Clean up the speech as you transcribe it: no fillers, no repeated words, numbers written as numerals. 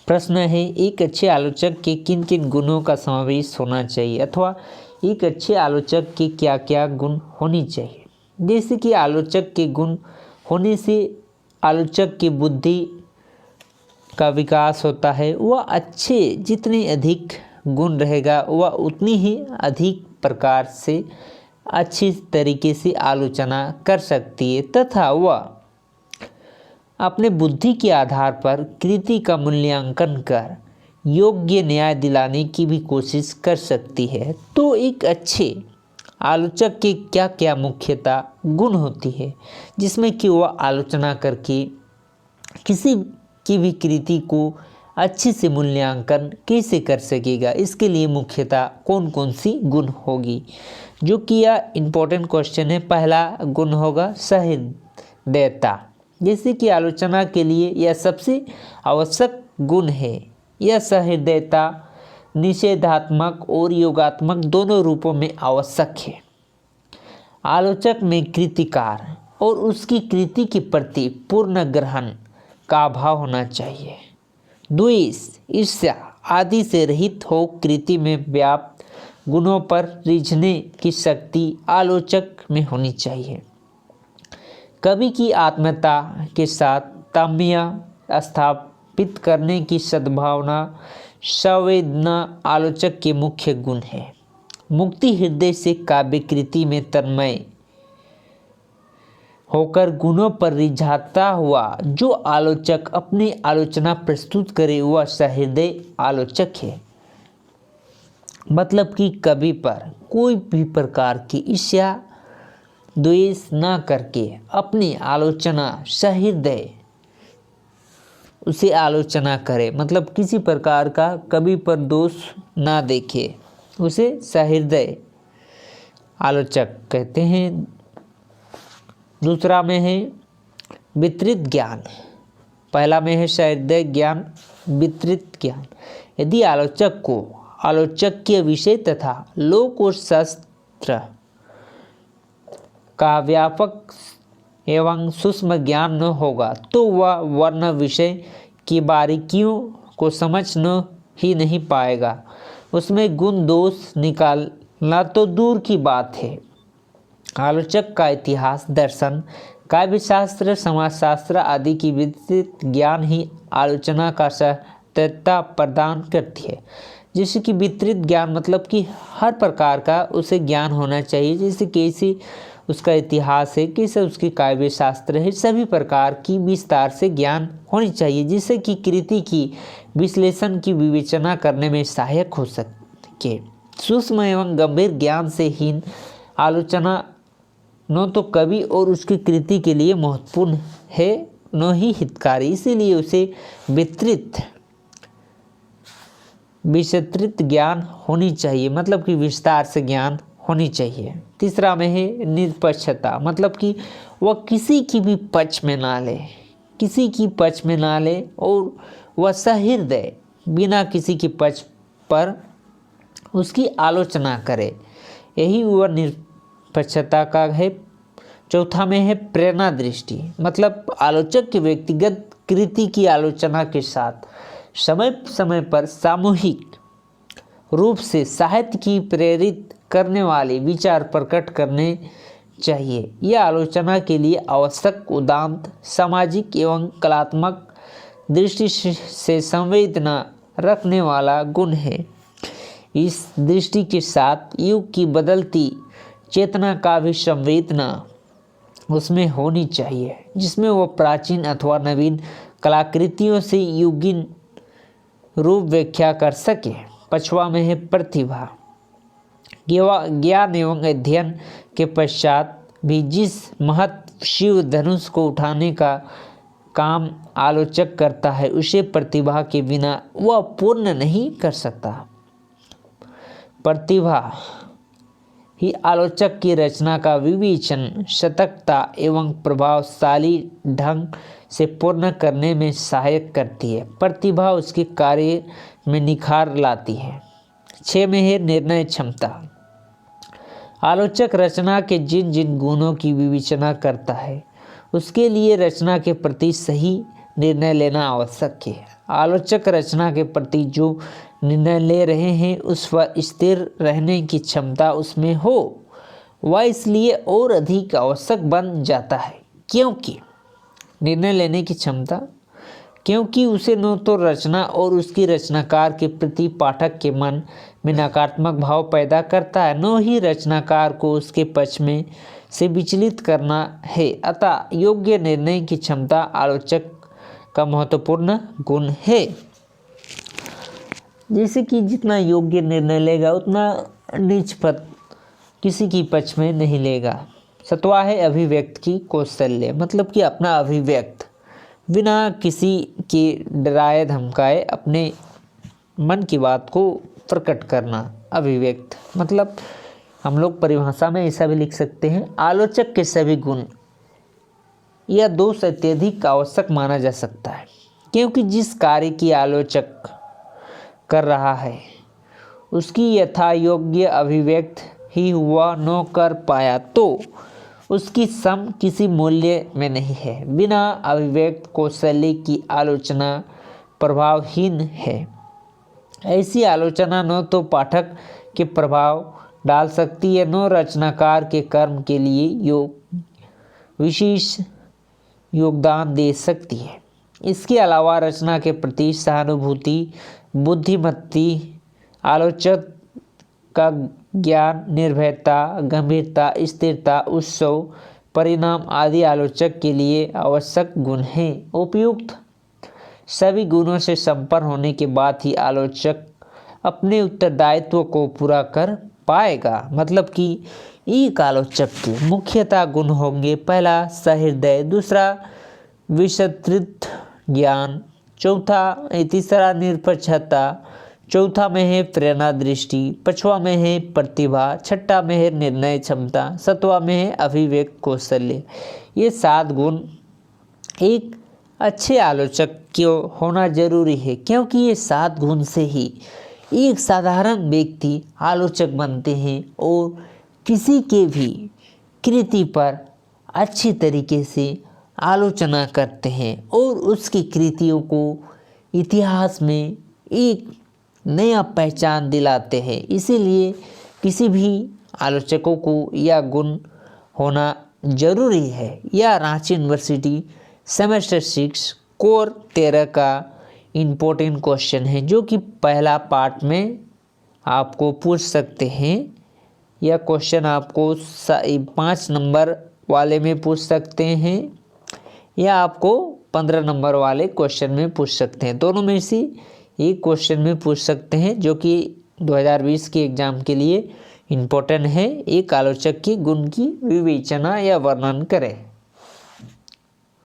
प्रश्न है, एक अच्छे आलोचक के किन किन गुणों का समावेश होना चाहिए, अथवा एक अच्छे आलोचक के क्या क्या गुण होनी चाहिए। जैसे कि आलोचक के गुण होने से आलोचक की बुद्धि का विकास होता है। वह अच्छे जितने अधिक गुण रहेगा वह उतनी ही अधिक प्रकार से अच्छी तरीके से आलोचना कर सकती है, तथा वह अपने बुद्धि के आधार पर कृति का मूल्यांकन कर योग्य न्याय दिलाने की भी कोशिश कर सकती है। तो एक अच्छे आलोचक के क्या क्या मुख्यतः गुण होती है, जिसमें कि वह आलोचना करके किसी की भी कृति को अच्छे से मूल्यांकन कैसे कर सकेगा, इसके लिए मुख्यतः कौन कौन सी गुण होगी, जो कि यह इम्पोर्टेंट क्वेश्चन है। पहला गुण होगा सहृदयता। जैसे कि आलोचना के लिए यह सबसे आवश्यक गुण है। यह सहृदयता निषेधात्मक और योगात्मक दोनों रूपों में आवश्यक है। आलोचक में कृतिकार और उसकी कृति के प्रति पूर्ण ग्रहण का अभाव होना चाहिए। द्वेष, ईर्ष्या आदि से रहित हो कृति में व्याप्त गुणों पर रिझने की शक्ति आलोचक में होनी चाहिए। कवि की आत्मीयता के साथ तारतम्य स्थापित करने की सद्भावना संवेदना आलोचक के मुख्य गुण है। मुक्ति हृदय से काव्यकृति में तन्मय होकर गुणों पर रिझाता हुआ जो आलोचक अपनी आलोचना प्रस्तुत करे वह सहृदय आलोचक है। मतलब कि कवि पर कोई भी प्रकार की ईर्ष्या द्वेष न करके अपनी आलोचना सहृदय उसे आलोचना करे, मतलब किसी प्रकार का कवि पर दोष ना देखे, उसे सहृदय आलोचक कहते हैं। दूसरा में है विस्तृत ज्ञान। पहला में है सहृदय ज्ञान, विस्तृत ज्ञान। यदि आलोचक को आलोचकीय विषय तथा लोक और शास्त्र का व्यापक एवं सूक्ष्म ज्ञान न होगा तो वह वर्ण विषय की बारीकियों को समझ ही नहीं पाएगा। उसमें गुण दोष निकालना तो दूर की बात है। आलोचक का इतिहास, दर्शन, काव्यशास्त्र, समाजशास्त्र आदि की विस्तृत ज्ञान ही आलोचना का सत्यता प्रदान करती है। जैसे कि विस्तृत ज्ञान मतलब कि हर प्रकार का उसे ज्ञान होना चाहिए, जैसे कैसे उसका इतिहास है, कैसे उसकी काव्य शास्त्र है, सभी प्रकार की विस्तार से ज्ञान होनी चाहिए, जिससे कि कृति की विश्लेषण की विवेचना करने में सहायक हो सके। सूक्ष्म एवं गंभीर ज्ञान से हीन आलोचना न तो कवि और उसकी कृति के लिए महत्वपूर्ण है न ही हितकारी, इसीलिए उसे विस्तृत ज्ञान होनी चाहिए, मतलब कि विस्तार से ज्ञान होनी चाहिए। तीसरा में है निरपक्षता, मतलब कि वह किसी की भी पक्ष में ना ले, किसी की पक्ष में ना ले और वह सहृदय बिना किसी के पक्ष पर उसकी आलोचना करे, यही वह निरपक्षता का है। चौथा में है प्रेरणा दृष्टि, मतलब आलोचक के व्यक्तिगत कृति की आलोचना के साथ समय समय पर सामूहिक रूप से साहित्य की प्रेरित करने वाले विचार प्रकट करने चाहिए। यह आलोचना के लिए आवश्यक उदात्त सामाजिक एवं कलात्मक दृष्टि से संवेदना रखने वाला गुण है। इस दृष्टि के साथ युग की बदलती चेतना का भी संवेदना उसमें होनी चाहिए, जिसमें वह प्राचीन अथवा नवीन कलाकृतियों से युगीन रूप व्याख्या कर सके। पांचवा में है प्रतिभा। ज्ञान एवं अध्ययन के पश्चात भी जिस महत शिव धनुष को उठाने का काम आलोचक करता है उसे प्रतिभा के बिना वह पूर्ण नहीं कर सकता। प्रतिभा ही आलोचक की रचना का विवेचन, सतर्कता एवं प्रभावशाली ढंग से पूर्ण करने में सहायक करती है। प्रतिभा उसके कार्य में निखार लाती है। 6 में है निर्णय क्षमता। आलोचक रचना के जिन जिन गुणों की विवेचना करता है उसके लिए रचना के प्रति सही निर्णय लेना आवश्यक है। आलोचक रचना के प्रति जो निर्णय ले रहे हैं उस पर स्थिर रहने की क्षमता उसमें हो, वह इसलिए और अधिक आवश्यक बन जाता है क्योंकि निर्णय लेने की क्षमता, क्योंकि उसे न तो रचना और उसकी रचनाकार के प्रति पाठक के मन में नकारात्मक भाव पैदा करता है, न ही रचनाकार को उसके पक्ष में से विचलित करना है। अतः योग्य निर्णय की क्षमता आलोचक का महत्वपूर्ण गुण है। जैसे कि जितना योग्य निर्णय लेगा उतना नीच पद किसी की पक्ष में नहीं लेगा। 7वां है अभिव्यक्त की कौशल्य, मतलब कि अपना अभिव्यक्त बिना किसी के डराए धमकाए अपने मन की बात को प्रकट करना। अभिव्यक्त मतलब हम लोग परिभाषा में ऐसा भी लिख सकते हैं, आलोचक के सभी गुण या दोष अत्यधिक आवश्यक माना जा सकता है, क्योंकि जिस कार्य की आलोचक कर रहा है उसकी यथा योग्य अभिव्यक्त ही वह न कर पाया तो उसकी सम किसी मूल्य में नहीं है। बिना अभिव्यक्त कौशल्य की आलोचना प्रभावहीन है। ऐसी आलोचना न तो पाठक के प्रभाव डाल सकती है, न रचनाकार के कर्म के लिए विशेष योगदान दे सकती है। इसके अलावा रचना के प्रति सहानुभूति, बुद्धिमत्ती, आलोचक का ज्ञान, निर्भयता, गंभीरता, स्थिरता, उत्सव, परिणाम आदि आलोचक के लिए आवश्यक गुण हैं। उपयुक्त सभी गुणों से संपन्न होने के बाद ही आलोचक अपने उत्तरदायित्व को पूरा कर पाएगा। मतलब कि एक आलोचक के मुख्यतः गुण होंगे, पहला सहृदय, दूसरा विस्तृत ज्ञान, तीसरा निरपक्षता, चौथा में है प्रेरणा दृष्टि, 5वां में है प्रतिभा, 6वां में है निर्णय क्षमता, 7वां में है अभिव्यक्त कौशल्य। ये 7 गुण एक अच्छे आलोचक को होना जरूरी है, क्योंकि ये 7 गुण से ही एक साधारण व्यक्ति आलोचक बनते हैं और किसी के भी कृति पर अच्छी तरीके से आलोचना करते हैं और उसकी कृतियों को इतिहास में एक नया पहचान दिलाते हैं। इसीलिए किसी भी आलोचकों को यह गुण होना जरूरी है। यह रांची यूनिवर्सिटी सेमेस्टर 6 कोर 13 का इम्पोर्टेंट क्वेश्चन है, जो कि पहला पार्ट में आपको पूछ सकते हैं। यह क्वेश्चन आपको 5 नंबर वाले में पूछ सकते हैं या आपको 15 नंबर वाले क्वेश्चन में पूछ सकते हैं। दोनों में से एक क्वेश्चन में पूछ सकते हैं, जो कि 2020 के एग्ज़ाम के लिए इम्पोर्टेंट है। एक आलोचक के गुण की विवेचना या वर्णन करें।